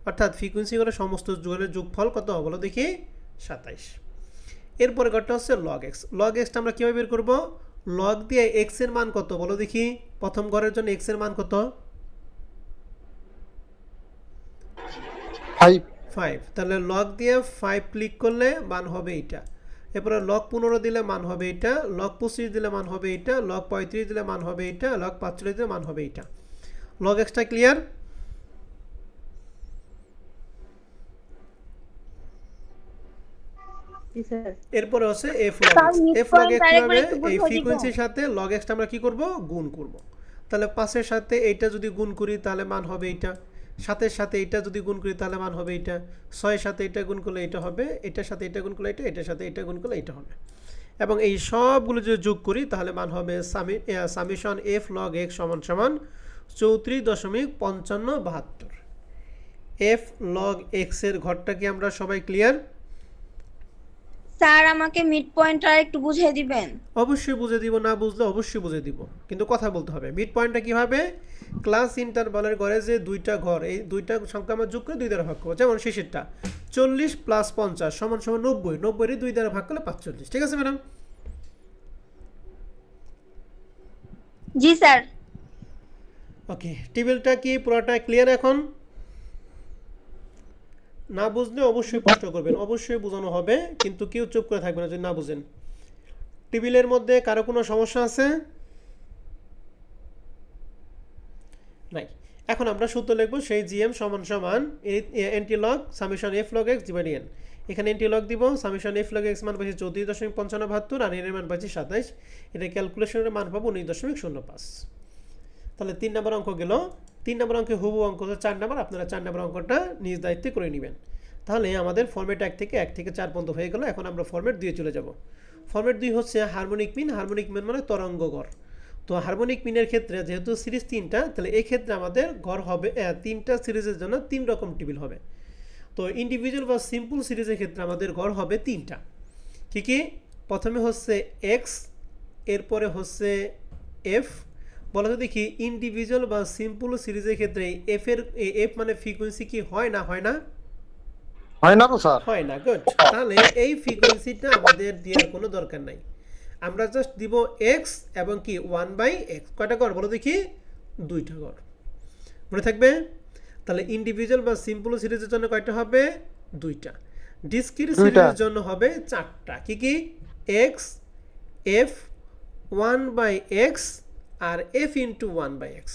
অর্থাৎ ফ্রিকোয়েন্সিগুলো সমস্ত যোগফল কত বলো দেখি? 27। এরপরে ঘরটা হচ্ছে লগ এক্স। লগ এক্সটা আমরা কীভাবে বের করবো? লগ দিয়ে এক্স এর মান কত বলো দেখি? প্রথম ঘরের জন্য এক্স এর মান কত? 5। তাহলে লগ দিয়ে 5 ক্লিক করলে মান হবে এটা, এরপরে লগ 15 দিলে মান হবে এটা, লগ 25 দিলে মান হবে এটা, লগ 35 দিলে মান হবে এটা, লগ 45 দিলে মান হবে এটা। লগ এক্সটা ক্লিয়ার? জি স্যার। এরপরে হচ্ছে f log x. F log x কিভাবে? এই ফ্রিকোয়েন্সির সাথে লগ এক্সটা আমরা কি করব? গুণ করব। তাহলে 5-এর সাথে এইটা যদি গুণ করি তাহলে মান হবে এইটা, 7-এর সাথে এইটা যদি গুণ করি তাহলে মান হবে এইটা, 6-এর সাথে এটা গুণ করলে এটা হবে, এটার সাথে এটা গুণ করলে এটা, এটার সাথে এটা গুণ করলে এটা হবে। এবং এই সবগুলো যদি যোগ করি তাহলে মান হবে সামেশন এফ লগ এক্স সমান সমান 34.5572। এফ লগ এক্স এর ঘরটা কি আমরা সবাই ক্লিয়ার? স্যার আমাকে মিড পয়েন্টটা একটু বুঝিয়ে দিবেন? অবশ্যই বুঝে দিব, না বুঝলে অবশ্যই বুঝে দিব, কিন্তু কথা বলতে হবে। মিড পয়েন্টটা কীভাবে? ক্লাস ইন্টারভালের ঘরে যে দুইটা ঘর, এই দুইটা সংখ্যা আমরা যোগ করে 2 দ্বারা ভাগ করবো। যেমন শেষেরটা 40 প্লাস 50 সমান সমান 90, 90-এর 2 দ্বারা ভাগ করলে 45। ঠিক আছে ম্যাডাম? জি স্যার। ওকে, টেবিলটা কি পুরোটা ক্লিয়ার এখন? না বুঝলে অবশ্যই প্রশ্ন করবেন, অবশ্যই বোঝানো হবে, কিন্তু কেউ চুপ করে থাকবে না যদি না বুঝেন। টেবিলের মধ্যে কারো কোনো সমস্যা আছে? নাই। এখন আমরা সূত্র লিখব সেই জিএম সমান সমান anti log summation f log x divide N. এখানে এন্টি লগ দিব, সামেশন এফ লগ এক্স মান পাচ্ছি 34.5572 আর এর মান পাচ্ছি 27, এটা ক্যালকুলেশনের মান পাবো 19.05। তাহলে 3 নম্বর অঙ্ক গেল। 3 নম্বর অঙ্কে হুবু অঙ্ক হচ্ছে 4 নম্বর, আপনারা 4 নম্বর অঙ্কটা নিজ দায়িত্বে করে নেবেন। তাহলে আমাদের ফরম্যাট 1 থেকে 4 পর্যন্ত হয়ে গেল। এখন আমরা ফরম্যাট 2 চলে যাব। ফরম্যাট 2 হচ্ছে হারমোনিক মিন। হারমোনিক মিন মানে তরঙ্গ গড়। তো হারমোনিক মিনের ক্ষেত্রে যেহেতু সিরিজ 3টা, তাহলে এই ক্ষেত্রে আমাদের গড় হবে 3টা সিরিজের জন্য 3 রকম টেবিল হবে। তো ইন্ডিভিজুয়াল বা সিম্পল সিরিজের ক্ষেত্রে আমাদের গড় হবে 3টা। কি কি? প্রথমে হচ্ছে এক্স, এরপরে হচ্ছে এফ। বলা তো দেখি ইন্ডিভিজুয়াল বা সিম্পল সিরিজের ক্ষেত্রে এফ মানে ফ্রিকোয়েন্সি কি হয় না হয় না? হয় না তো স্যার? হয় না, গুড। তাহলে এই ফ্রিকোয়েন্সিটা আমাদের দেওয়ার কোনো দরকার নাই, আমরা জাস্ট দিব এক্স এবং কি 1/x। কয়টা ঘর বলো দেখি? 2টা ঘর। মনে থাকবে? তাহলে ইন্ডিভিজুয়াল বা সিম্পল সিরিজের জন্য কয়টা হবে? 2টা। ডিসক্রিট সিরিজের জন্য হবে 4টা। কি কি? এক্স, এফ, 1/x আর এফ ইন্টু 1/x।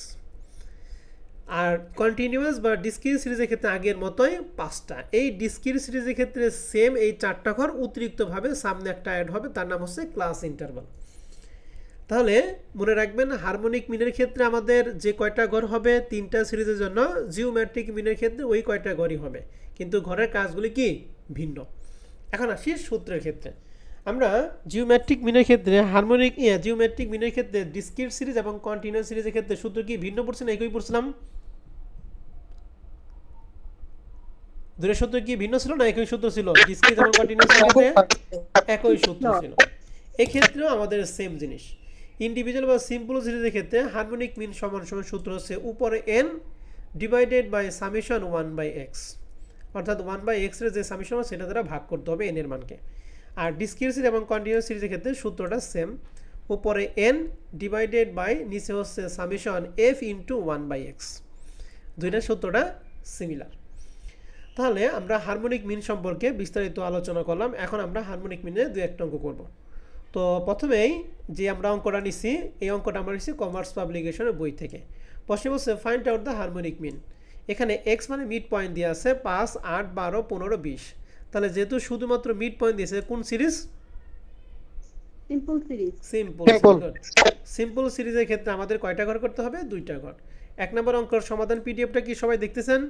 আর কন্টিনিউয়াস বা ডিসক্রিট সিরিজের ক্ষেত্রে আগের মতোই 5টা। এই ডিসক্রিট সিরিজের ক্ষেত্রে সেম এই 4টা ঘর, অতিরিক্তভাবে সামনে একটা অ্যাড হবে, তার নাম হচ্ছে ক্লাস ইন্টারভাল। তাহলে মনে রাখবেন হারমোনিক মিনের ক্ষেত্রে আমাদের যে কয়টা ঘর হবে 3টা সিরিজের জন্য, জিওমেট্রিক মিনের ক্ষেত্রে ওই কয়টা ঘরই হবে, কিন্তু ঘরের কাজগুলি কি ভিন্ন। এখন আসি সূত্রের ক্ষেত্রে। আমরা জিওমেট্রিক মিনের ক্ষেত্রে জিওমেট্রিক মিনের ক্ষেত্রে ডিসক্রিট সিরিজ এবং কন্টিনিউয়াস সিরিজের ক্ষেত্রে সূত্র কি ভিন্ন পড়ছে না একই পড়ছিলাম? দুটোর সূত্র কি ভিন্ন ছিল না একই সূত্র ছিল? ডিসক্রিট এবং কন্টিনিউয়াস ক্ষেত্রে একই সূত্র ছিল। এক্ষেত্রেও আমাদের সেম জিনিস। ইন্ডিভিজুয়াল বা সিম্পল সিরিজের ক্ষেত্রে হারমোনিক মিন সমান সমান সূত্র হচ্ছে উপরে n divided by summation 1/x, অর্থাৎ 1/x এর যে সামেশন সেটা দ্বারা ভাগ করতে হবে n এর মানকে। আর ডিসক্রিট সিরিজ এবং কন্টিনিউয়াস সিরিজের ক্ষেত্রে সূত্রটা সেম, উপরে n ডিভাইডেড বাই নিচে হচ্ছে সামেশন f ইন্টু 1/x, দুইটার সূত্রটা সিমিলার। তাহলে আমরা হারমোনিক মিন সম্পর্কে বিস্তারিত আলোচনা করলাম। এখন আমরা হারমোনিক মিনে দুই একটা অঙ্ক করব। তো প্রথমেই যে আমরা অঙ্কটা নিছি, এই অঙ্কটা আমরা নিছি কমার্স পাবলিকেশনের বই থেকে। প্রশ্ন বলছে find out the harmonic mean. এখানে x মানে মিড পয়েন্ট দিয়ে আছে 5, 8, 12, 15, 20। তাহলে যেহেতু শুধুমাত্র মিড পয়েন্ট দিয়েছে, কোন সিরিজ? Simple series. সিম্পল সিরিজের ক্ষেত্রে আমাদের কয়টা ঘর করতে হবে? দুইটা ঘর। এক নম্বর অঙ্কের সমাধান পিডিএফটা কি সবাই দেখতেছেন?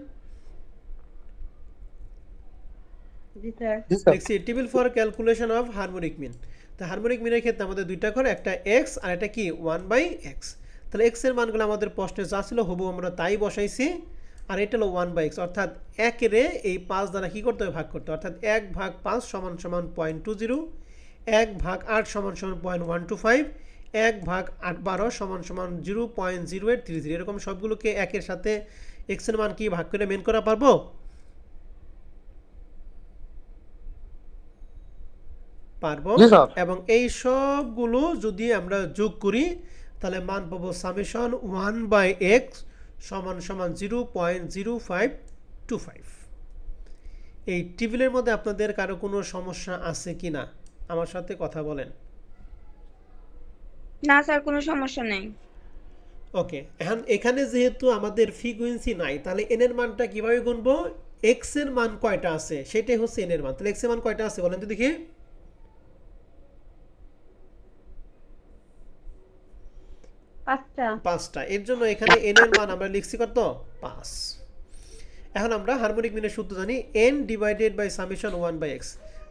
জি স্যার। দেখছি table for calculation of harmonic mean. তো হারমোনিক মিনের ক্ষেত্রে আমাদের দুইটা ঘর, একটা x আর একটা কি 1/x। তাহলে x এর মানগুলো আমাদের প্রশ্নে যা ছিল হবু আমরা তাই বসাইছি, আর এটা হলো 1/x, অর্থাৎ 1 রে এই 5 দ্বারা কি করতে হবে? ভাগ করতে হবে। অর্থাৎ 1/5 সমান সমান 0.20, 1/8 সমান সমান 0.125, 1/8 সমান সমান 0.0833। এরকম সবগুলোকে 1 এর সাথে x এর মান কি ভাগ করে মেন করা পারবো? পারবো। এবং এই সবগুলো যদি আমরা যোগ করি তাহলে মান পাবো সামেশন 1/x সমান সমান 0.0525। এই টেবিলের মধ্যে আপনাদের কারো কোনো সমস্যা আছে কিনা আমার সাথে কথা বলেন। না স্যার, কোনো সমস্যা নেই। ওকে, এখন এখানে যেহেতু আমাদের ফ্রিকোয়েন্সি নাই, তাহলে n এর মানটা কিভাবে গুনবো? x এর মান কয়টা আছে সেটাই হচ্ছে n এর মান। তাহলে x এর মান কয়টা আছে বলেন তো দেখি। 5টা। এর জন্য এখানে n এর মান আমরা লিখছি কত? 5। এখন আমরা হারমোনিক মিনের সূত্র জানি n divided by summation 1/x।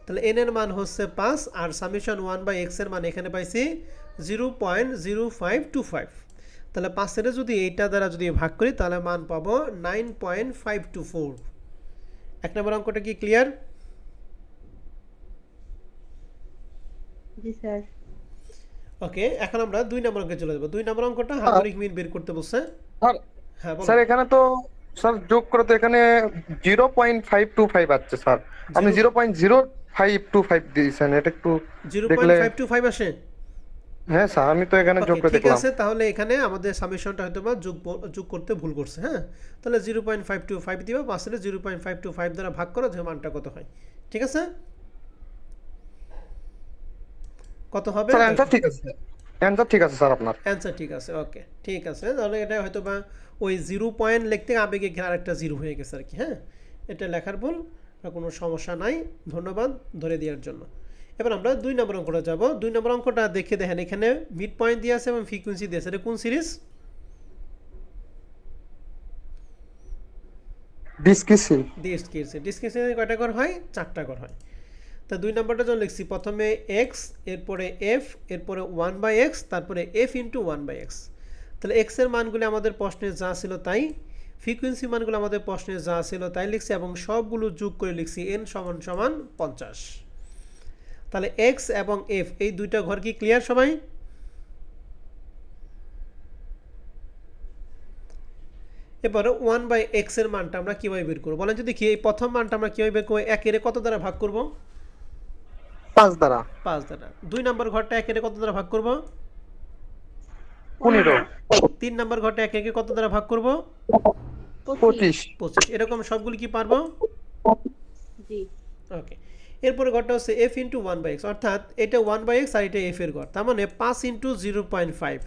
তাহলে n এর মান হচ্ছে 5 আর সামেশন 1/x এর মান এখানে পাইছি 0.0525। তাহলে 5 এর যদি এইটা দ্বারা যদি ভাগ করি তাহলে মান পাবো 9.524। এক নম্বর অঙ্কটা কি ক্লিয়ার? জি স্যার। ওকে, এখন আমরা 2 নম্বর অঙ্কে চলে যাব। 2 নম্বর অঙ্কটা হারমোনিক মিন বের করতে বলছে। হ্যাঁ বলো স্যার। এখানে তো স্যার যোগ করে তো এখানে 0.525 আসছে স্যার, আপনি 0.0525 দিয়েছেন, এটা একটু দেখলে। 0.525 আসে? হ্যাঁ স্যার, আমি তো এখানে যোগ করে ঠিক দেখলাম। আছে, তাহলে এখানে আমাদের সামেশনটা হয়তো বা যোগ করতে ভুল করছে। হ্যাঁ, তাহলে 0.525 দিবা, 5 এর 0.525 দ্বারা ভাগ করো যে মানটা কত হয়। ঠিক আছে, কত হবে? স্যার অ্যানসার ঠিক আছে, অ্যানসার ঠিক আছে স্যার আপনার। অ্যানসার ঠিক আছে। ওকে, ঠিক আছে, তাহলে এটা হয়তো বা ওই 0 পয়েন্ট লিখতে আবেগে গিয়ে আরেকটা 0 হয়ে গেছে আর কি। হ্যাঁ, এটা লেখার ভুল, কোনো সমস্যা নাই, ধন্যবাদ ধরে দেওয়ার জন্য। এবার আমরা 2 নম্বর অঙ্কটা যাব। 2 নম্বর অঙ্কটা দেখে দেখেন, এখানে মিড পয়েন্ট দিয়ে আছে এবং ফ্রিকোয়েন্সি দিয়ে আছে। এটা কোন সিরিজ? ডিসক্রিট কয়টা ঘর হয়? 4টা ঘর হয়। তা 2 নম্বরটা যখন লিখছি, প্রথমে x, এরপরে f, এরপরে 1/x, তারপরে f ইন্টু 1/x। তাহলে x এর মানগুলো আমাদের প্রশ্নে যা ছিল তাই, ফ্রিকোয়েন্সি মানগুলো আমাদের প্রশ্নে যা ছিল তাই লিখছি এবং সবগুলো যোগ করে লিখছি n সমান সমান 50। তাহলে x এবং f এই দুইটা ঘর কি ক্লিয়ার সবাই? এবারে 1/x এর মানটা আমরা কিভাবে বের করব বলেন তো দেখি। এই প্রথম মানটা আমরা কিভাবে বের করব? 1 এর কত দ্বারা ভাগ করব? 5 দ্বারা। 5 দ্বারা। 2 নম্বর ঘরটা 1 এর কত দ্বারা ভাগ করব? 15। 3 নম্বর ঘরটা 1 এর কত দ্বারা ভাগ করব? 25। এরকম সবগুলো কি পারবো? জি। ওকে, এরপরে ঘরটা হচ্ছে f ইন্টু 1/x, অর্থাৎ এটা 1/x আর এটা f এর ঘর। তার মানে 5 ইন্টু 0.5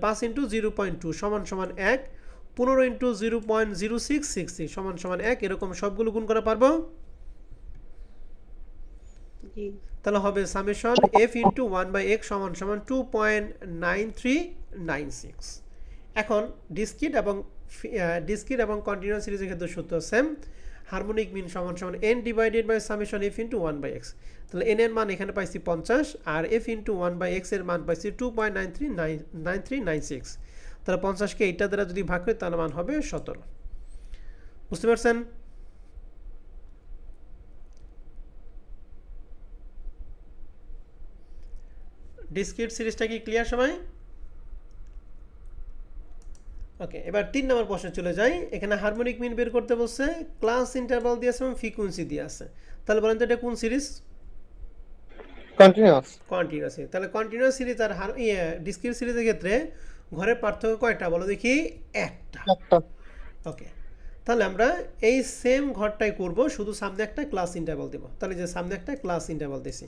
5 ইন্টু 0.2 সমান সমান 1, 15 ইন্টু 0.0666 সমান সমান 1। এরকম সবগুলো গুণ করা পারবো? জি। তাহলে হবে সামেশন f ইন্টু 1/x সমান সমান 2.9396। এখন ডিসক্রিট এবং কন্টিনিউয়াস সিরিজের ক্ষেত্রে সূত্র সেম। হারমোনিক মিন সমান সমান n divided by summation f into 1/x। তাহলে n এর মান এখানে পাইছি 50 আর f ইন্টু 1/x এর মান পাইছি 2.9396। তাহলে 50কে এইটা দ্বারা যদি ভাগ করি তার মান হবে 17। বুঝতে পারছেন? ডিসক্রিট সিরিজটা কি ক্লিয়ার সবাই? ওকে, এবার 3 নম্বর প্রশ্নে চলে যাই। এখানে হারমোনিক মিন বের করতে বলছে, ক্লাস ইন্টারভাল দিয়ে আছে এবং ফ্রিকোয়েন্সি দিয়ে আছে। তাহলে বলেন তো এটা কোন সিরিজ? কন্টিনিউয়াস। কন্টিনিউয়াস। তাহলে কন্টিনিউয়াস সিরিজ আর ডিসক্রিট সিরিজের ক্ষেত্রে ঘরের পার্থক্য কয়টা বলো দেখি? একটা। ওকে, তাহলে আমরা এই সেম ঘরটাই করব, শুধু সামনে একটা ক্লাস ইন্টারভাল দেব। তাহলে যে সামনে একটা ক্লাস ইন্টারভাল দিছি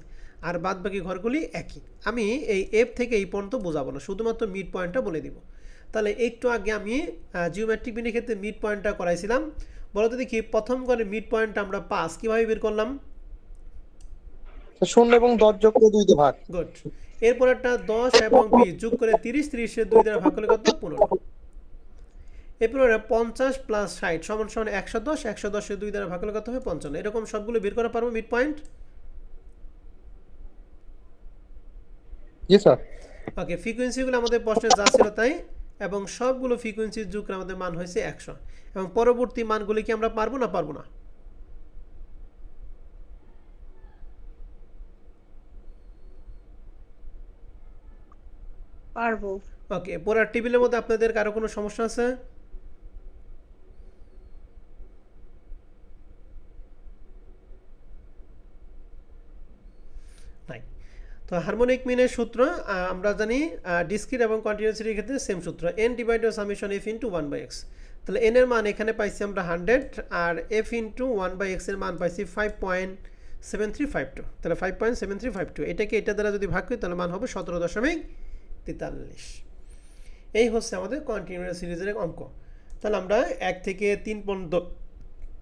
আর বাদ বাকি ঘরগুলি একই। আমি এই এফ থেকে এই পর্যন্ত বোঝাবো না, শুধুমাত্র মিড পয়েন্টটা বলে দিব। তাহলে একটু আগে আমি জিওমেট্রিক মিনের ক্ষেত্রে মিড পয়েন্টটা করাইছিলাম। বলো তো দেখি প্রথম ঘরে মিড পয়েন্টটা আমরা 5 কিভাবে বের করলাম? 0 এবং 10 যোগ করে 2 দিয়ে ভাগ। গুড। এরপর একটা 10 এবং 20 যোগ করে 30, 30 এর 2 দ্বারা ভাগ করলে কত? 15। এরপর 50 প্লাস 60 সমান সমান 110, 110 এর 2 দ্বারা ভাগ করলে কত হবে? 55। এরকম সবগুলো বের করা পারবো মিড পয়েন্ট? জি স্যার। ওকে, ফ্রিকোয়েন্সিগুলো আমাদের প্রশ্নে যা ছিল তাই, এবং সবগুলো ফ্রিকোয়েন্সির যোগ করে আমাদের মান হয়েছে 100। এবং পরবর্তী মানগুলি কি আমরা পারবো না পারবো না? পারবো। ওকে, পড়ার টেবিলের মধ্যে আপনাদের কারো কোনো সমস্যা আছে? নাই। তো হারমোনিক মিনের সূত্র আমরা জানি ডিসক্রিট এবং কন্টিনিউয়াসের ক্ষেত্রে সেম সূত্র, n divided summation f into 1/x। তাহলে n এর মান এখানে পাইছি আমরা 100 আর f ইন্টু 1/x এর মান পাইছি 5.7352। তাহলে 5.7352 এটাকে এটা দ্বারা যদি ভাগ করি তাহলে মান হবে 17.43। এই হচ্ছে আমাদের কন্টিনিউয়াস সিরিজের অঙ্ক। তাহলে আমরা 1 থেকে 3 পর্যন্ত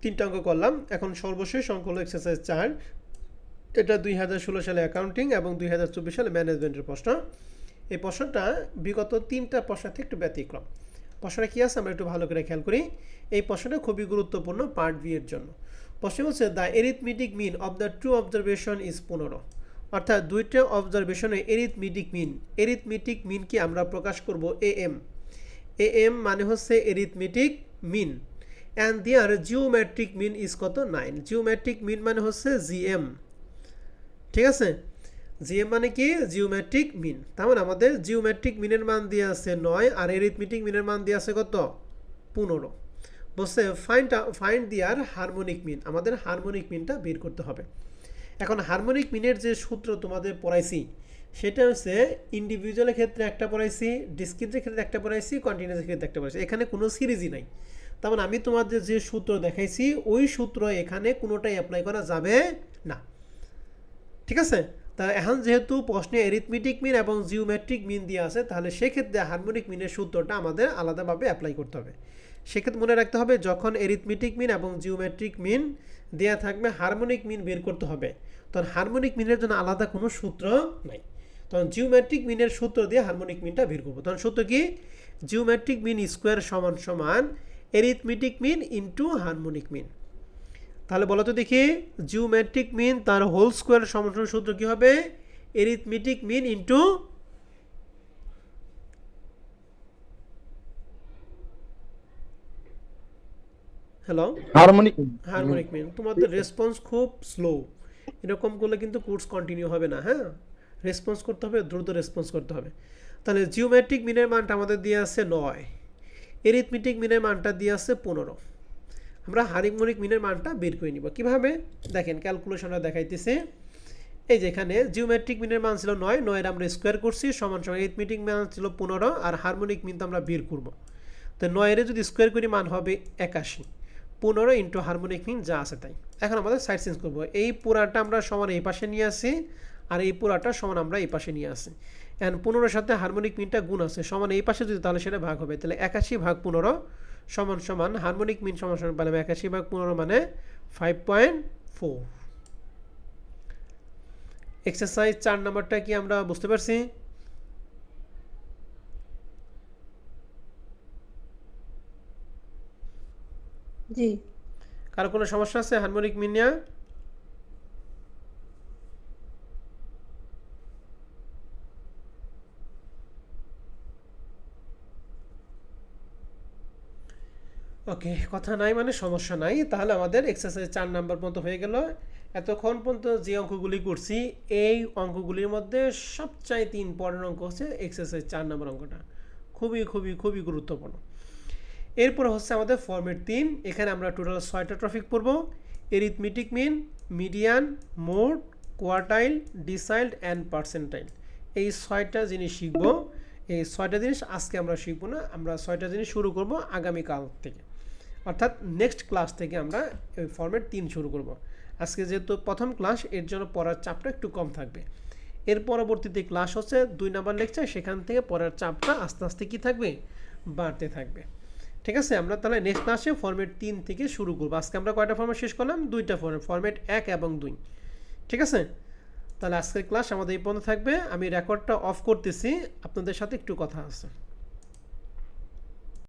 3টা অঙ্ক করলাম। এখন সর্বশেষ অঙ্ক হলো এক্সারসাইজ 4। এটা 2016 সালে অ্যাকাউন্টিং এবং 2024 সালে ম্যানেজমেন্টের প্রশ্ন। এই প্রশ্নটা বিগত 3টা প্রশ্ন থেকে একটু ব্যতিক্রম। প্রশ্নটা কী আছে আমরা একটু ভালো করে খেয়াল করি। এই প্রশ্নটা খুবই গুরুত্বপূর্ণ পার্ট বি এর জন্য। প্রশ্ন হচ্ছে the arithmetic mean of the two observation is 15। অর্থাৎ দুইটা অবজারভেশনে এরিথমেটিক মিন, এরিথমেটিক মিনকে আমরা প্রকাশ করব এএম। এএম মানে হচ্ছে arithmetic mean, and their geometric mean is কত? 9। জিওমেট্রিক মিন মানে হচ্ছে জিএম। ঠিক আছে, জিএম মানে কি? Geometric mean. তার মানে আমাদের জিওমেট্রিক মিনের মান দিয়ে আছে 9 আর এরিথমেটিক মিনের মান দিয়ে আছে কত? 15। বলছে ফাইন্ড দিয়ার হারমোনিক মিন, আমাদের হারমোনিক মিনটা বের করতে হবে। এখন হারমোনিক মিনের যে সূত্র তোমাদের পড়াইছি সেটা হচ্ছে ইন্ডিভিজুয়ালের ক্ষেত্রে একটা পড়াইছি, ডিসক্রিটের ক্ষেত্রে একটা পড়াইছি, কন্টিনিউয়াসের ক্ষেত্রে একটা পড়াইছি। এখানে কোনো সিরিজই নাই। তার মানে আমি তোমাদের যে সূত্র দেখাইছি ওই সূত্র এখানে কোনোটাই অ্যাপ্লাই করা যাবে না। ঠিক আছে, তা এখন যেহেতু প্রশ্নে এরিথমেটিক মিন এবং জিওমেট্রিক মিন দিয়ে আছে, তাহলে সেক্ষেত্রে হারমোনিক মিনের সূত্রটা আমাদের আলাদাভাবে অ্যাপ্লাই করতে হবে। সেক্ষেত্রে মনে রাখতে হবে যখন এরিথমেটিক মিন এবং জিওমেট্রিক মিন দেওয়া থাকবে হারমোনিক মিন বের করতে হবে, তখন হারমোনিক মিনের জন্য আলাদা কোনো সূত্র নাই। তখন জিওমেট্রিক মিনের সূত্র দিয়ে হারমোনিক মিনটা বের করবো। তখন সূত্র কি? জিওমেট্রিক মিন স্কোয়ার সমান সমান arithmetic mean into harmonic mean. তাহলে বলো তো দেখি, জিওমেট্রিক মিন তার হোল স্কোয়ার সমান সূত্র কি হবে? Arithmetic mean into hello harmonic mean. তোমাদের রেসপন্স খুব স্লো, এরকম করলে কিন্তু কোর্স কন্টিনিউ হবে না। হ্যাঁ, রেসপন্স করতে হবে, দ্রুত রেসপন্স করতে হবে। তাহলে জিওমেট্রিক মিনের মানটা আমাদের দিয়ে আছে 9, এরিথমেটিক মিনের মানটা দিয়ে আছে 15। আমরা হারমোনিক মিনের মানটা বের করে নিব কিভাবে? দেখেন ক্যালকুলেশনটা দেখাইতেছে। এই যে এখানে জিওমেট্রিক মিনের মান ছিল 9, 9 এর আমরা স্কোয়ার করছি সমান সমান এরিথমেটিক মান ছিল 15 আর হারমোনিক মিন তো আমরা বের করব। তো 9 এর যদি স্কোয়ার করি মান হবে 81, 15 ইন্টু হারমোনিক মিন যা আছে তাই। এখন আমাদের সাইড চেঞ্জ করব, এই পুরাটা আমরা সমান এই পাশে নিয়ে আসি আর এই পুরাটা সমান আমরা এই পাশে নিয়ে আসি। এখন 15-এর সাথে হারমোনিক মিনটা গুণ আছে, সমান এই পাশে যদি তাহলে সেটা ভাগ হবে। তাহলে 81 ভাগ 15 সমান সমান হারমোনিক মিন সমান সমান পেলাম 81 ভাগ 15 মানে 5.4। এক্সারসাইজ 4 নাম্বারটা কি আমরা বুঝতে পারছি? জি। কারো কোনো সমস্যা আছে? হারমোনিক মিনিয়া, ওকে, কথা নাই মানে সমস্যা নাই। তাহলে আমাদের এক্সারসাইজ 4 নাম্বার পর্যন্ত হয়ে গেল। এতক্ষণ পর্যন্ত যে অঙ্কগুলি করছি এই অঙ্কগুলির মধ্যে সবচাইতে ইম্পর্টেন্ট অঙ্ক হচ্ছে এক্সারসাইজ 4 নাম্বার অঙ্কটা, খুবই খুবই খুবই গুরুত্বপূর্ণ। এরপর হচ্ছে আমাদের ফরম্যাট 3। এখানে আমরা টোটাল 6টা টপিক পড়ব: arithmetic mean, median, mode, quartile, decile and percentile. এই 6টা জিনিস শিখব। এই 6টা জিনিস আজকে আমরা শিখব না, আমরা 6টা জিনিস শুরু করব আগামীকাল থেকে, অর্থাৎ নেক্সট ক্লাস থেকে আমরা এই ফরম্যাট 3 শুরু করব। আজকে যেহেতু প্রথম ক্লাস, এর জন্য পড়ার চাপটা একটু কম থাকবে। এর পরবর্তীতে ক্লাস হচ্ছে 2 নাম্বার লেকচার, সেখান থেকে পড়ার চাপটা আস্তে আস্তে কী থাকবে, বাড়তে থাকবে। ঠিক আছে, আমরা তাহলে নেক্সট ক্লাসে ফরম্যাট 3 থেকে শুরু করব। আজকে আমরা কয়টা ফরম্যাট শেষ করলাম? 2টা ফরম্যাট, ফরম্যাট 1 এবং 2। ঠিক আছে, তাহলে আজকের ক্লাস আমাদের এই পর্যন্ত থাকবে। আমি রেকর্ডটা অফ করতেছি, আপনাদের সাথে একটু কথা আছে।